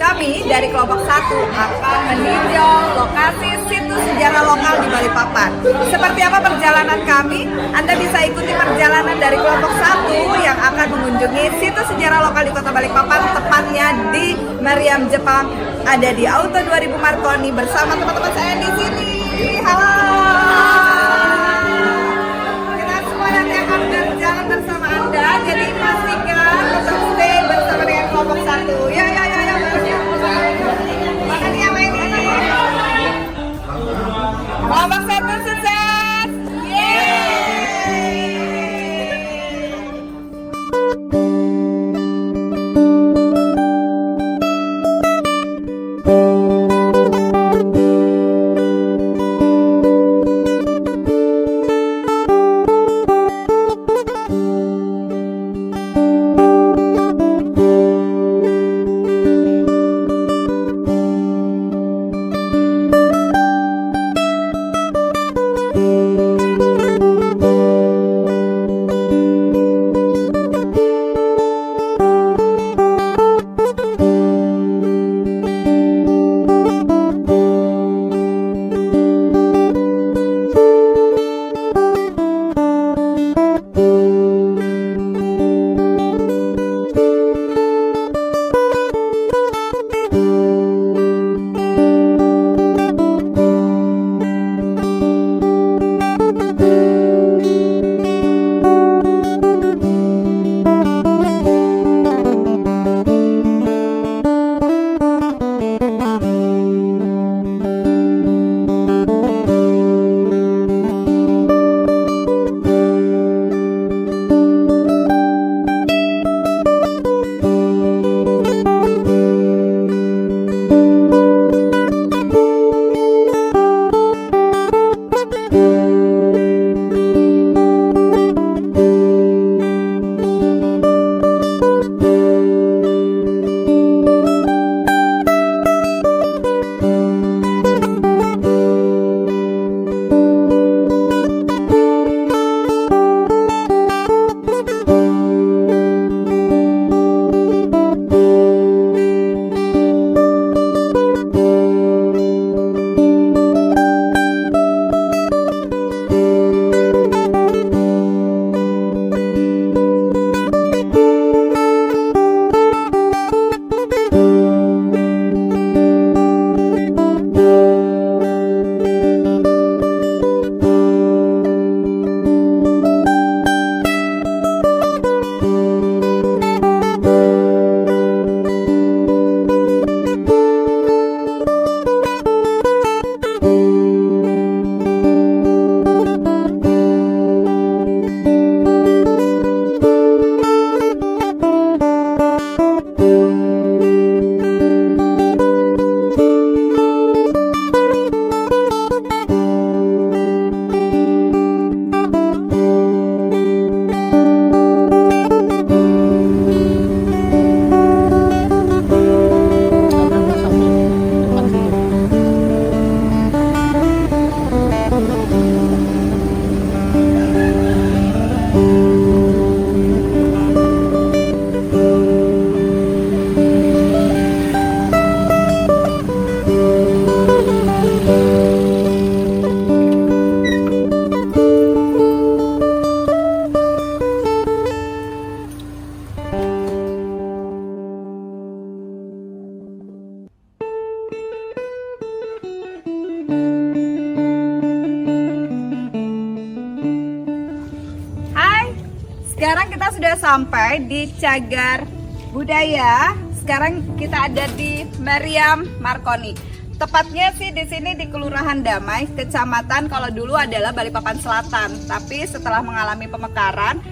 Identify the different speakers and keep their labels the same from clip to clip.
Speaker 1: Kami dari kelompok 1 akan meninjau lokasi situs sejarah lokal di Balikpapan. Seperti apa perjalanan kami? Anda bisa ikuti perjalanan dari kelompok 1 yang akan mengunjungi situs sejarah lokal di Kota Balikpapan, tepatnya di Meriam Jepang, ada di Auto 2000 Marconi bersama teman-teman saya di sini. Halo. Kita semua nanti akan berjalan bersama Anda, jadi pastikan tetap stay bersama dengan kelompok 1. Ya. Kelompok 1 sukses! Yeay! Sekarang kita sudah sampai di Cagar Budaya. Sekarang kita ada di Meriam Marconi. Tepatnya sih di sini di Kelurahan Damai, Kecamatan kalau dulu adalah Balikpapan Selatan. Tapi setelah mengalami pemekaran,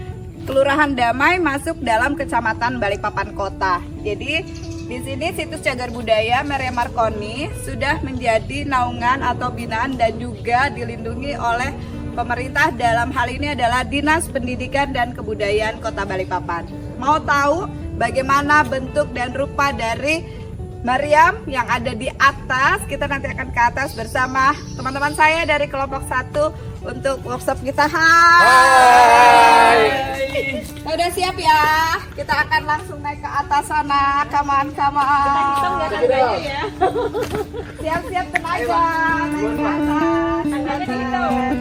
Speaker 1: Kelurahan Damai masuk dalam Kecamatan Balikpapan Kota. Jadi Di sini situs cagar budaya Maria Marconi sudah menjadi naungan atau binaan dan juga dilindungi oleh pemerintah, dalam hal ini adalah Dinas Pendidikan dan Kebudayaan Kota Balikpapan. Mau tahu bagaimana bentuk dan rupa dari Mariam yang ada di atas? Kita nanti akan ke atas bersama teman-teman saya dari kelompok 1 untuk workshop kita. Hai. Udah siap ya? Kita akan langsung naik ke atas sana. Come on. Siap-siap tenaga. Naik ke atas. Itu capek.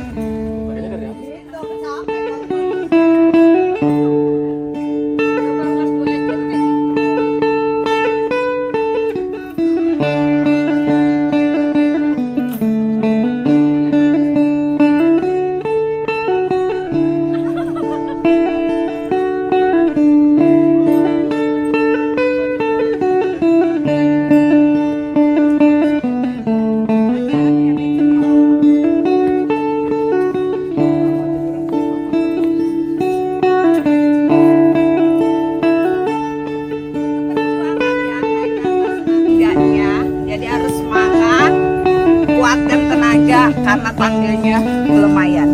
Speaker 1: Karena tangganya lumayan.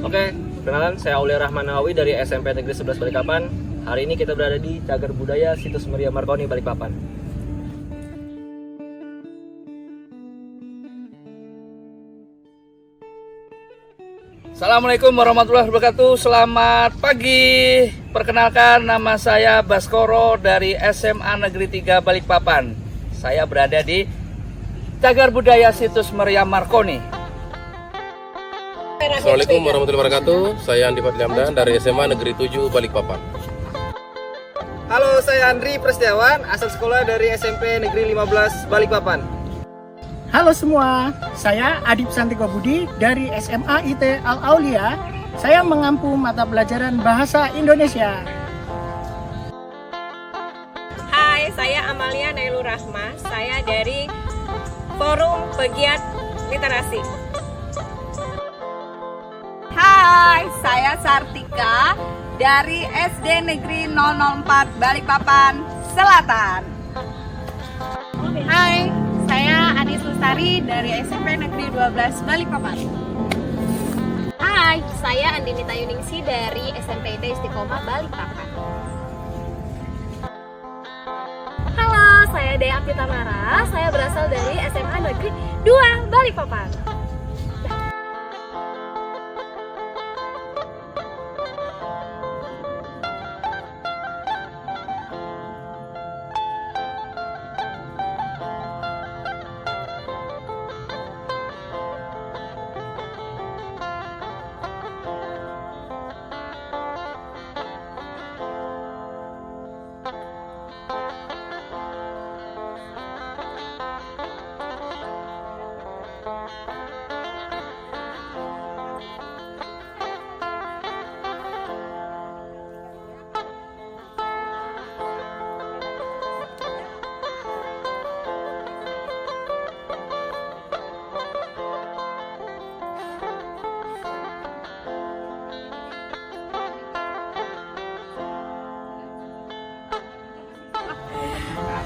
Speaker 2: Oke, perkenalan, saya Aulia Rahmanawi dari SMP Negeri 11 Balikpapan. Hari ini kita berada di Cagar Budaya Situs Maria Marconi Balikpapan. Assalamualaikum warahmatullahi wabarakatuh. Selamat pagi. Perkenalkan, nama saya Baskoro dari SMA Negeri 3 Balikpapan. Saya berada di Cagar Budaya Situs Maria Marconi.
Speaker 3: Assalamualaikum warahmatullahi wabarakatuh. Saya Andi Fadliamdan dari SMA Negeri 7 Balikpapan.
Speaker 4: Halo, saya Andri Presdiawan, asal sekolah dari SMP Negeri 15 Balikpapan.
Speaker 5: Halo semua, saya Adip Santiko Budi dari SMA IT Al Aulia. Saya mengampu mata pelajaran Bahasa Indonesia.
Speaker 6: Hai, saya Amalia Nailur Rahma. Saya dari Forum Pegiat Literasi.
Speaker 1: Hai, saya Sartika dari SD Negeri 004 Balikpapan Selatan.
Speaker 7: Hai, saya Anis Lestari dari SMP Negeri 12 Balikpapan.
Speaker 6: Hai, saya Andinita Yuningsi dari SMP IT Istiqomah Balikpapan. Halo, saya Dea Apita Mara. Saya berasal dari SMA Negeri 2 Balikpapan.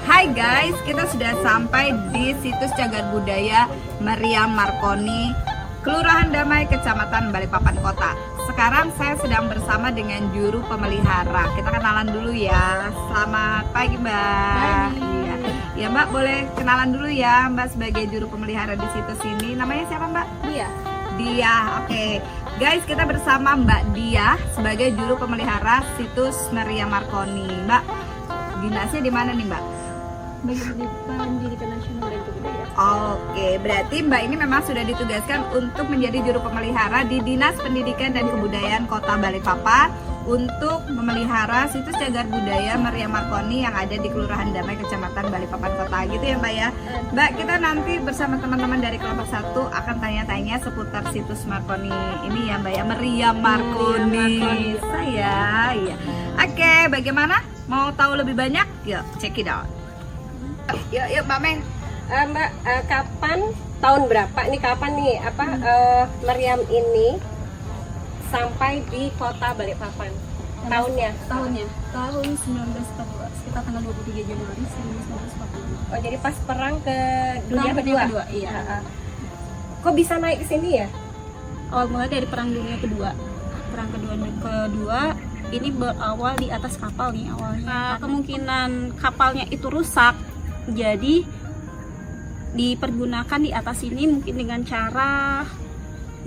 Speaker 1: Hai guys, kita sudah sampai di situs cagar budaya Maria Marconi, Kelurahan Damai, Kecamatan Balikpapan Kota. Sekarang saya sedang bersama dengan juru pemelihara. Kita kenalan dulu ya. Selamat pagi Mbak. Ya Mbak, boleh kenalan dulu ya Mbak sebagai juru pemelihara di situs ini. Namanya siapa Mbak? Dia, oke. Guys, kita bersama Mbak Dia sebagai juru pemelihara situs Maria Marconi. Mbak, dinasnya di mana nih Mbak?
Speaker 7: Pendidikan Nasional dan Kebudayaan.
Speaker 1: Oke, berarti Mbak ini memang sudah ditugaskan untuk menjadi juru pemelihara di Dinas Pendidikan dan Kebudayaan Kota Balikpapan untuk memelihara situs cagar budaya Maria Marconi yang ada di Kelurahan Damai, Kecamatan Balikpapan Kota, gitu ya Mbak ya. Mbak, kita nanti bersama teman-teman dari kelompok 1 akan tanya-tanya seputar situs Marconi ini ya Mbak ya, Maria Marconi. Saya ya. Oke, bagaimana? Mau tahu lebih banyak? Yuk, check it out. Yuk Mbak Meng.
Speaker 8: Mbak, kapan, tahun berapa nih, kapan nih meriam ini sampai di kota Balikpapan? Tahunnya?
Speaker 6: Tahun 1914, sekitar tanggal 23 Januari 1942.
Speaker 8: Oh, jadi pas perang ke dunia
Speaker 6: Perang
Speaker 8: kedua?
Speaker 6: iya.
Speaker 8: Kok bisa naik ke sini ya?
Speaker 6: Awal mulai dari Perang Dunia Kedua. Perang kedua ini berawal di atas kapal nih awalnya. Kemungkinan kapalnya itu rusak, jadi dipergunakan di atas ini mungkin dengan cara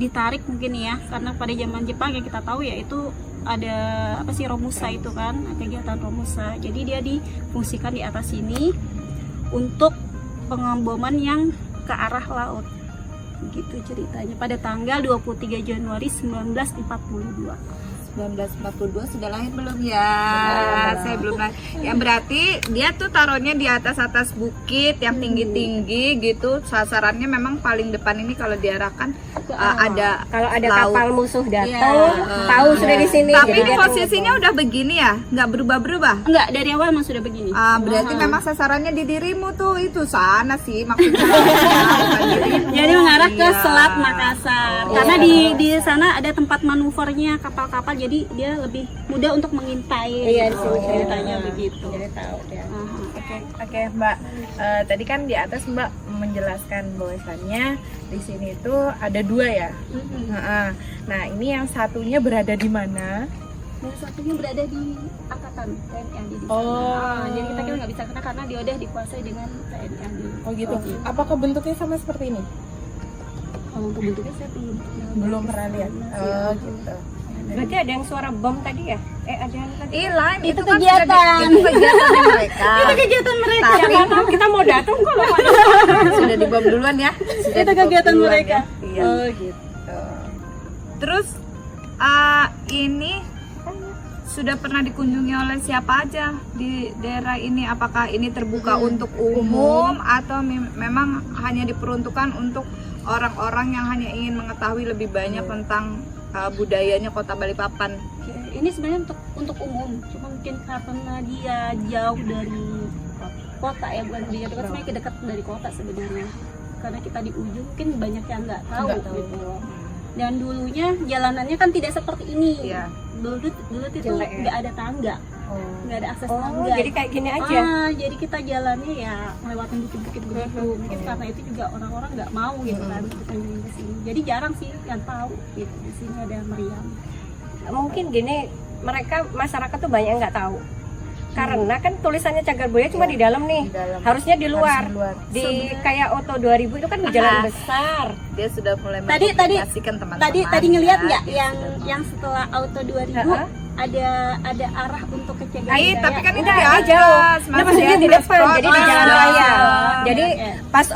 Speaker 6: ditarik mungkin ya, karena pada zaman Jepang yang kita tahu ya itu ada apa sih, Romusa itu kan, kegiatan Romusa. Jadi dia difungsikan di atas sini untuk pengemboman yang ke arah laut. Begitu ceritanya pada tanggal 23 Januari 1942.
Speaker 1: 1942 sudah lahir belum ya? Saya belum lahir. Ya berarti dia tuh taruhnya di atas bukit yang tinggi-tinggi gitu. Sasarannya memang paling depan ini kalau diarahkan ada
Speaker 8: Kalau ada
Speaker 1: laut.
Speaker 8: kapal musuh datang, tahu sudah di sini.
Speaker 1: Tapi
Speaker 8: jadi
Speaker 1: ini
Speaker 8: dia
Speaker 1: posisinya udah begini ya, nggak berubah-berubah.
Speaker 6: Enggak, dari awal emang sudah begini.
Speaker 1: Berarti memang sasarannya di dirimu tuh itu sana sih maksudnya. Bukan dirimu.
Speaker 6: Jadi mengarah ke
Speaker 1: Iya.
Speaker 6: Selat Makassar. Karena di sana ada tempat manuvernya kapal-kapal, jadi dia lebih mudah untuk mengintai.
Speaker 8: Iya, di sini
Speaker 6: ceritanya begitu.
Speaker 8: Jadi tahu ya.
Speaker 7: Oke, Mbak. Tadi kan di atas Mbak menjelaskan bahwasannya di sini itu ada 2 ya. Nah, ini yang satunya berada di mana?
Speaker 6: Dan satunya berada di angkatan TNI AD di sana.
Speaker 7: Oh.
Speaker 6: Jadi kita nggak bisa kena karena dia udah dikuasai dengan TNI AD.
Speaker 7: Oh gitu. Apakah bentuknya sama seperti ini?
Speaker 6: Kalau untuk bentuknya saya
Speaker 7: Belum pernah lihat. Oh gitu.
Speaker 8: Berarti ada yang suara bom tadi ya? Ada yang tadi?
Speaker 1: Lain
Speaker 6: Itu
Speaker 1: kan
Speaker 6: kegiatan.
Speaker 1: itu kegiatan mereka.
Speaker 6: Itu kegiatan mereka.
Speaker 1: Tapi
Speaker 8: Siapa kita mau datang kalau
Speaker 1: sudah dibom duluan ya. Sudah
Speaker 6: Itu
Speaker 1: dibom
Speaker 6: kegiatan
Speaker 1: duluan
Speaker 6: mereka.
Speaker 1: ya. Iya.
Speaker 7: Oh gitu.
Speaker 1: Terus ini sudah pernah dikunjungi oleh siapa aja di daerah ini? Apakah ini terbuka untuk umum atau memang hanya diperuntukkan untuk orang-orang yang hanya ingin mengetahui lebih banyak tentang budayanya Kota Balikpapan?
Speaker 6: Ini sebenarnya untuk umum, cuma mungkin karena dia jauh dari kota ya, bukan dia dekat, sebenarnya dekat dari kota sebenarnya. Karena kita di ujung mungkin banyak yang nggak tahu gitu. Dan dulunya jalanannya kan tidak seperti ini.
Speaker 1: Iya.
Speaker 6: Dulu itu
Speaker 8: Jelek ya?
Speaker 6: nggak ada tangga, nggak ada akses tangga.
Speaker 8: jadi kayak gini aja.
Speaker 6: Jadi kita jalannya ya ngelewatin bukit-bukit begitu. Mungkin karena itu juga orang-orang nggak mau gitu kan kita jalan ke sini. Jadi jarang sih yang tahu gitu di sini ada meriam.
Speaker 8: Mungkin gini, mereka masyarakat tuh banyak yang nggak tahu. Karena kan tulisannya Cagar Budaya cuma di dalam nih. Harusnya di luar. Di kayak Oto 2000 itu kan di jalan besar.
Speaker 1: Dia sudah mulai
Speaker 6: Tadi
Speaker 1: mengkomunikasikan teman-teman.
Speaker 6: tadi ngelihat
Speaker 1: ya.
Speaker 6: nggak yang setelah Auto 2000 ada arah untuk ke Cagar Budaya.
Speaker 1: Tapi kan itu
Speaker 8: Enggak,
Speaker 1: di
Speaker 8: ini
Speaker 1: atas.
Speaker 8: jauh.
Speaker 1: Mas,
Speaker 8: Nah, maksudnya
Speaker 1: ya,
Speaker 8: di depan, jadi di jalan raya. Jadi
Speaker 6: Oke.
Speaker 8: pas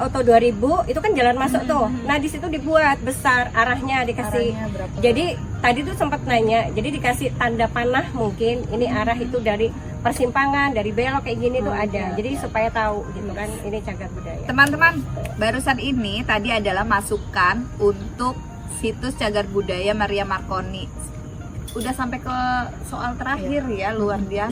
Speaker 8: Oto 2000 itu kan jalan masuk tuh. Nah, di situ dibuat besar arahnya dikasih. Jadi tadi tuh sempat nanya, jadi dikasih tanda panah mungkin ini arah itu dari persimpangan, dari belok kayak gini tuh ada. Jadi supaya tahu gitu kan ini Cagar Budaya.
Speaker 1: Teman-teman, barusan ini tadi adalah masukan untuk situs Cagar Budaya Maria Marconi. Udah sampai ke soal terakhir ya, luar biasa.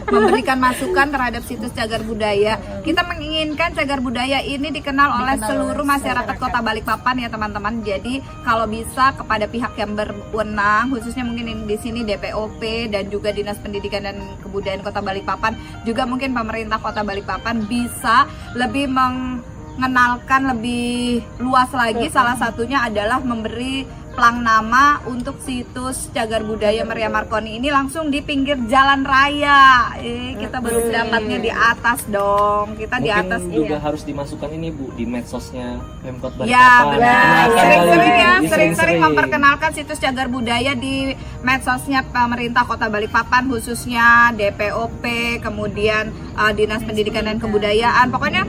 Speaker 1: Memberikan masukan terhadap situs Cagar Budaya. Kita menginginkan Cagar Budaya ini dikenal oleh seluruh masyarakat Kota Balikpapan ya teman-teman. Jadi kalau bisa kepada pihak yang berwenang, khususnya mungkin di sini DPOP dan juga Dinas Pendidikan dan Kebudayaan Kota Balikpapan, juga mungkin pemerintah Kota Balikpapan bisa lebih mengenalkan lebih luas lagi. Salah satunya adalah memberi plang nama untuk situs Cagar Budaya Maria Marconi ini langsung di pinggir jalan raya. Kita baru dapatnya di atas dong. Kita di atas
Speaker 9: juga harus dimasukkan ini Bu di medsosnya Pemkot Balikpapan.
Speaker 1: Ya benar. Sering-sering ya,
Speaker 9: Ini
Speaker 1: sering-sering memperkenalkan situs Cagar Budaya di medsosnya pemerintah Kota Balikpapan, khususnya DPOP, kemudian Dinas Pendidikan dan Kebudayaan. Pokoknya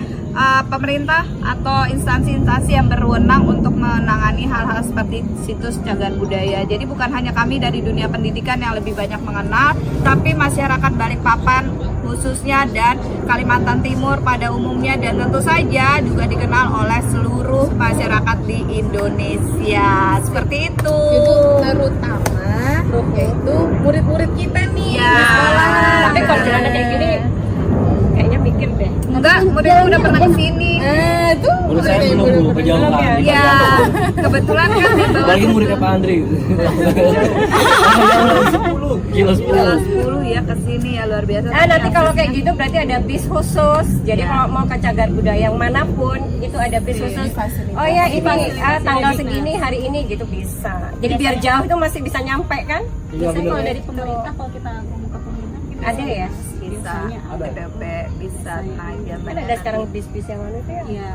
Speaker 1: pemerintah atau instansi-instansi yang berwenang untuk menangani hal-hal seperti situs Cagar Budaya. Jadi bukan hanya kami dari dunia pendidikan yang lebih banyak mengenal, tapi masyarakat Balikpapan khususnya dan Kalimantan Timur pada umumnya, dan tentu saja juga dikenal oleh seluruh masyarakat di Indonesia. Seperti itu.
Speaker 7: Terutama yaitu murid-murid kita nih
Speaker 1: Ya.
Speaker 7: di sekolah.
Speaker 8: Tapi kalau jalan kayak gini kayak
Speaker 1: Muda udah pernah kesini.
Speaker 8: Tuh.
Speaker 9: Menurut saya belum Bu, kejauhan.
Speaker 1: Ya, kebetulan kan di bawah
Speaker 9: Apalagi muridnya Pak Andri. Gila 10.
Speaker 1: 10 ya kesini ya, luar biasa.
Speaker 8: Nanti kalau kayak gitu berarti ada bis khusus. Jadi kalau mau ke cagar budaya yang manapun itu ada bis khusus. Oh ya ini tanggal segini hari ini gitu bisa. Jadi biar jauh itu masih bisa nyampe kan?
Speaker 6: Biasanya kalau dari pemerintah, kalau kita ngomong ke pemerintah mungkin
Speaker 8: Ada ya?
Speaker 1: bisa APDP, bisa naik ya.
Speaker 8: Kan ada sekarang bis-bis yang mana tuh ya?
Speaker 6: Iya.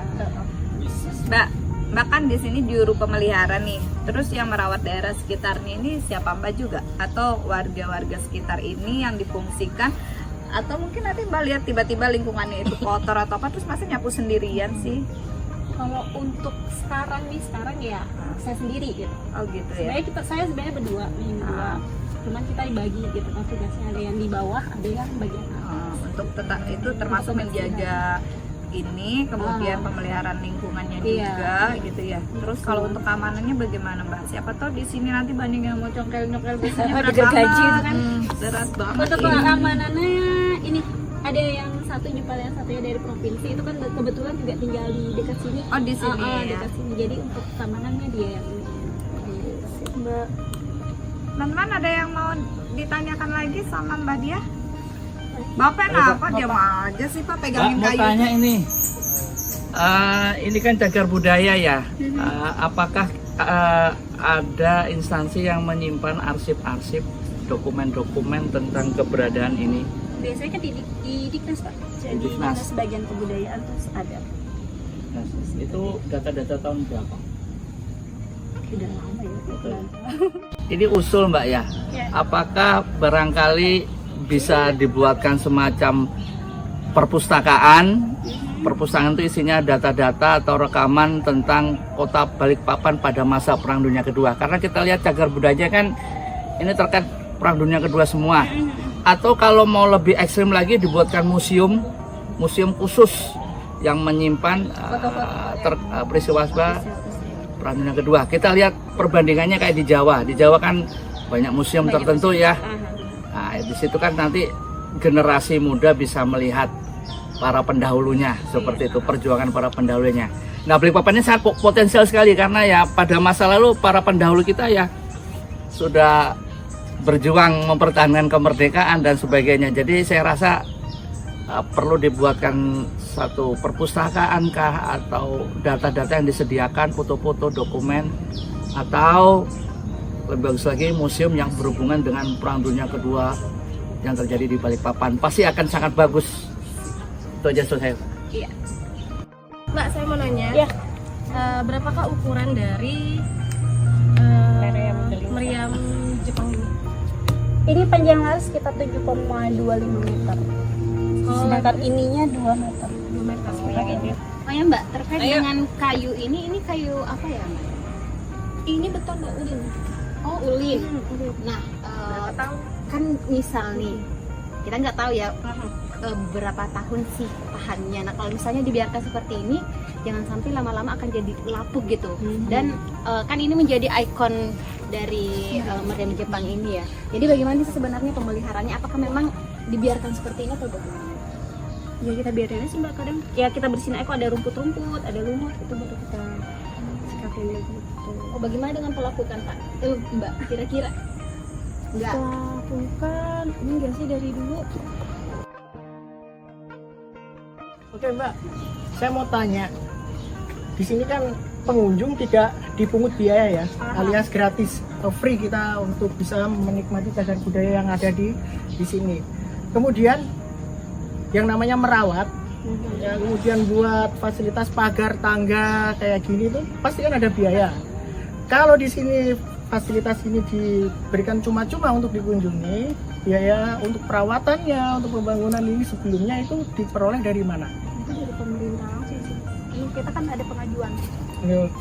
Speaker 1: Mbak, bahkan di sini juru pemelihara nih. Terus yang merawat daerah sekitarnya ini siapa Mbak juga? Atau warga-warga sekitar ini yang difungsikan? Atau mungkin nanti Mbak lihat tiba-tiba lingkungannya itu kotor atau apa, terus masa nyapu sendirian sih?
Speaker 6: Kalau untuk sekarang ya saya sendiri gitu.
Speaker 1: Oh gitu ya.
Speaker 6: Saya sebenarnya berdua. Cuman kita dibagi gitu kan tugasnya, ada yang di bawah, ada yang bagian atas.
Speaker 1: Untuk tetap itu termasuk menjaga ini, kemudian pemeliharaan lingkungannya juga gitu ya. Terus kalau untuk keamanannya bagaimana Mbak? Siapa tahu di sini nanti banyak yang mau congkel-nyongkel biasanya berat
Speaker 8: gaji itu
Speaker 1: banget.
Speaker 8: kan.
Speaker 1: Berat banget.
Speaker 6: Untuk keamanannya ini ada yang satu Jepang, yang satunya dari provinsi, itu kan kebetulan juga tinggal di dekat sini.
Speaker 1: Oh di sini ya.
Speaker 6: Dekat sini. Jadi untuk keamanannya dia yang ini.
Speaker 1: Mbak, teman-teman ada yang mau ditanyakan lagi sama Mbak Dia? Bapak kenapa diam aja sih Pak pegangin
Speaker 2: Mau
Speaker 1: kayu?
Speaker 2: tanya ini kan cagar budaya ya. Apakah ada instansi yang menyimpan arsip-arsip dokumen-dokumen tentang keberadaan ini?
Speaker 6: Biasanya kan di Diknas Pak. Jadi
Speaker 2: Diknas.
Speaker 6: Dinas bagian kebudayaan terus ada.
Speaker 2: Nah, itu data-data tahun berapa?
Speaker 6: Udah lama ya.
Speaker 2: Ini usul Mbak ya. Apakah barangkali bisa dibuatkan semacam perpustakaan? Perpustakaan itu isinya data-data atau rekaman tentang kota Balikpapan pada masa Perang Dunia Kedua. Karena kita lihat cagar budaya kan ini terkait Perang Dunia Kedua semua. Atau kalau mau lebih ekstrim lagi dibuatkan museum khusus yang menyimpan peristiwa Perang Dunia Kedua. Kita lihat perbandingannya kayak di Jawa. Di Jawa kan banyak museum tertentu ya. Nah, di situ kan nanti generasi muda bisa melihat para pendahulunya seperti itu, perjuangan para pendahulunya. Nah, Balikpapan ini sangat potensial sekali karena ya pada masa lalu para pendahulu kita ya sudah berjuang mempertahankan kemerdekaan dan sebagainya. Jadi saya rasa perlu dibuatkan satu perpustakaan kah atau data-data yang disediakan, foto-foto, dokumen, atau lebih bagus lagi museum yang berhubungan dengan Perang Dunia Kedua yang terjadi di Balikpapan. Pasti akan sangat bagus. Itu aja saya.
Speaker 8: Iya. Mbak, saya mau nanya.
Speaker 6: Iya.
Speaker 8: Berapakah ukuran dari meriam Jepang ini?
Speaker 6: Ini panjangnya sekitar 7,25 meter. Sedangkan ininya 2 meter.
Speaker 8: 2 meter.
Speaker 6: Oh ya Mbak, terkait dengan kayu ini kayu apa ya Mbak? Ini betul Mbak, ulin. Oh ulin. Nah, kan misal nih, kita nggak tahu ya berapa tahun sih tahannya. Nah kalau misalnya dibiarkan seperti ini, jangan sampai lama-lama akan jadi lapuk gitu. Dan kan ini menjadi ikon dari meriam Jepang ini ya. Jadi bagaimana sih sebenarnya pemeliharaannya? Apakah memang dibiarkan seperti ini atau bagaimana? Ya kita biarin aja sih Mbak, kadang ya kita bersihin aja, kok ada rumput-rumput, ada lumut, itu baru kita sikatin gitu. Oh bagaimana dengan pelakukan Pak? Mbak kira-kira? Enggak.
Speaker 7: Pelakukan ini enggak sih dari dulu.
Speaker 5: Oke Mbak, saya mau tanya. Di sini kan pengunjung tidak dipungut biaya ya, alias gratis, free kita untuk bisa menikmati cagar budaya yang ada di sini. Kemudian yang namanya merawat, ya, kemudian buat fasilitas pagar, tangga kayak gini tuh pasti kan ada biaya. Kalau di sini fasilitas ini diberikan cuma-cuma untuk dikunjungi, biaya untuk perawatannya, untuk pembangunan ini sebelumnya itu diperoleh dari mana?
Speaker 6: Itu dari pemerintah langsung sih. Ini kita kan ada pengajuan.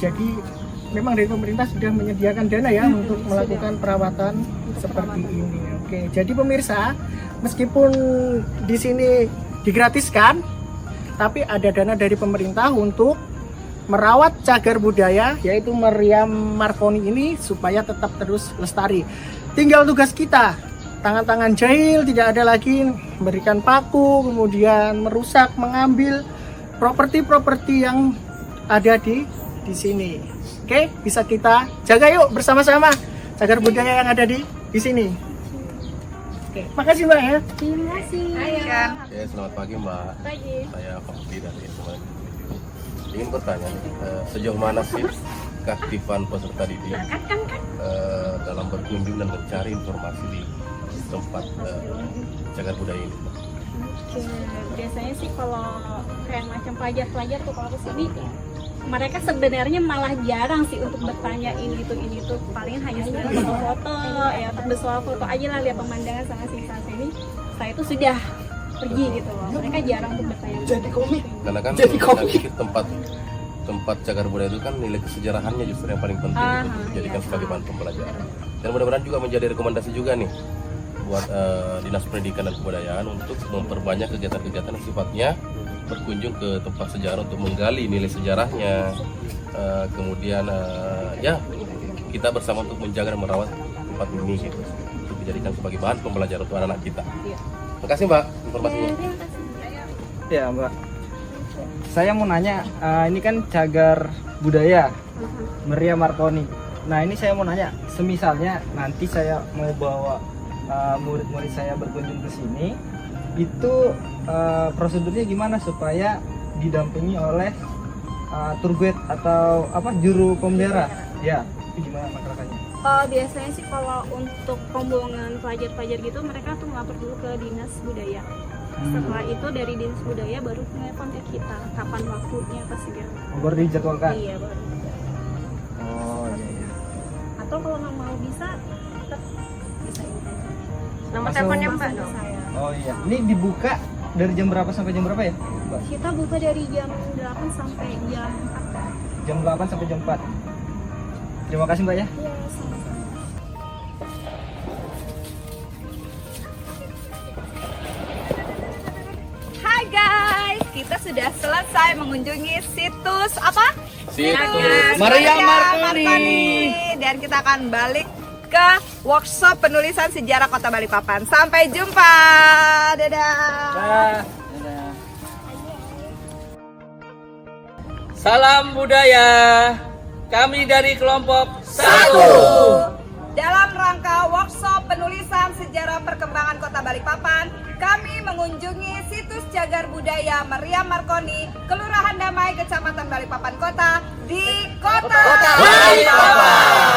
Speaker 5: Jadi memang dari pemerintah sudah menyediakan dana ya untuk melakukan perawatan seperti ini. Oke, jadi pemirsa, meskipun di sini digratiskan, tapi ada dana dari pemerintah untuk merawat cagar budaya, yaitu meriam Marconi ini supaya tetap terus lestari. Tinggal tugas kita, tangan-tangan jahil tidak ada lagi memberikan paku, kemudian merusak, mengambil. properti-properti yang ada di sini. Oke, bisa kita jaga yuk bersama-sama cagar budaya yang ada di sini. Oke, makasih Mbak ya.
Speaker 6: Terima kasih.
Speaker 3: Oke, selamat pagi Mbak.
Speaker 6: Pagi.
Speaker 3: Saya Fakti dari SMA Negeri 7. Ingin bertanya, sejauh mana sih keaktifan peserta didik dalam berkunjung dan mencari informasi di tempat cagar budaya ini?
Speaker 6: Oke, biasanya sih kalau kayak macam pelajar-pelajar tuh kalau kesini mereka sebenarnya malah jarang sih untuk bertanya ini tuh paling hanya sekedar foto-foto ya, untuk bersuah foto aja lah, lihat pemandangan sama sisa ini saya itu sudah pergi gitu loh. Mereka jarang untuk bertanya.
Speaker 5: Jadi komik.
Speaker 3: Karena kan
Speaker 5: Jadi
Speaker 3: saya
Speaker 5: komik.
Speaker 3: pikir tempat cagar budaya itu kan nilai kesejarahannya justru yang paling penting untuk dijadikan sebagai bahan pembelajaran. Dan mudah-mudahan juga menjadi rekomendasi juga nih buat Dinas Pendidikan dan Kebudayaan untuk memperbanyak kegiatan-kegiatan yang sifatnya berkunjung ke tempat sejarah untuk menggali nilai sejarahnya. Kemudian ya kita bersama untuk menjaga dan merawat tempat ini gitu, untuk dijadikan sebagai bahan pembelajaran untuk anak-anak kita. Terima kasih Mbak informasinya.
Speaker 4: Ya Mbak, saya mau nanya, ini kan cagar budaya Maria Marconi. Nah ini saya mau nanya, semisalnya nanti saya mau bawa murid-murid saya berkunjung ke sini, itu prosedurnya gimana supaya didampingi oleh tour guide atau juru pemelihara? Ya, itu gimana masyarakatnya?
Speaker 6: Biasanya sih kalau untuk rombongan pelajar-pelajar gitu mereka tuh ngelapor dulu ke Dinas Budaya. Setelah itu dari Dinas Budaya baru kontak kita kapan waktunya pas segera.
Speaker 4: Baru dijadwalkan?
Speaker 6: Iya baru.
Speaker 4: Oh iya.
Speaker 6: Atau kalau nggak mau bisa tetap bisa ini.
Speaker 8: Nomor teleponnya Mbak dong.
Speaker 4: Oh iya. Ini dibuka dari jam berapa sampai jam berapa ya, Mbak?
Speaker 6: Kita buka dari jam 8 sampai jam 4.
Speaker 4: Jam 8 sampai jam 4. Terima kasih Mbak ya.
Speaker 6: Iya, sama-sama.
Speaker 1: Hai guys, kita sudah selesai mengunjungi situs apa?
Speaker 3: Situs
Speaker 2: Maria Marconi.
Speaker 1: Dan kita akan balik ke workshop penulisan sejarah Kota Balikpapan. Sampai jumpa. Dadah.
Speaker 2: Salam budaya. Kami dari kelompok 1.
Speaker 1: Dalam rangka workshop penulisan sejarah perkembangan Kota Balikpapan, kami mengunjungi situs cagar budaya Maria Marconi, Kelurahan Damai, Kecamatan Balikpapan Kota di Kota Balikpapan.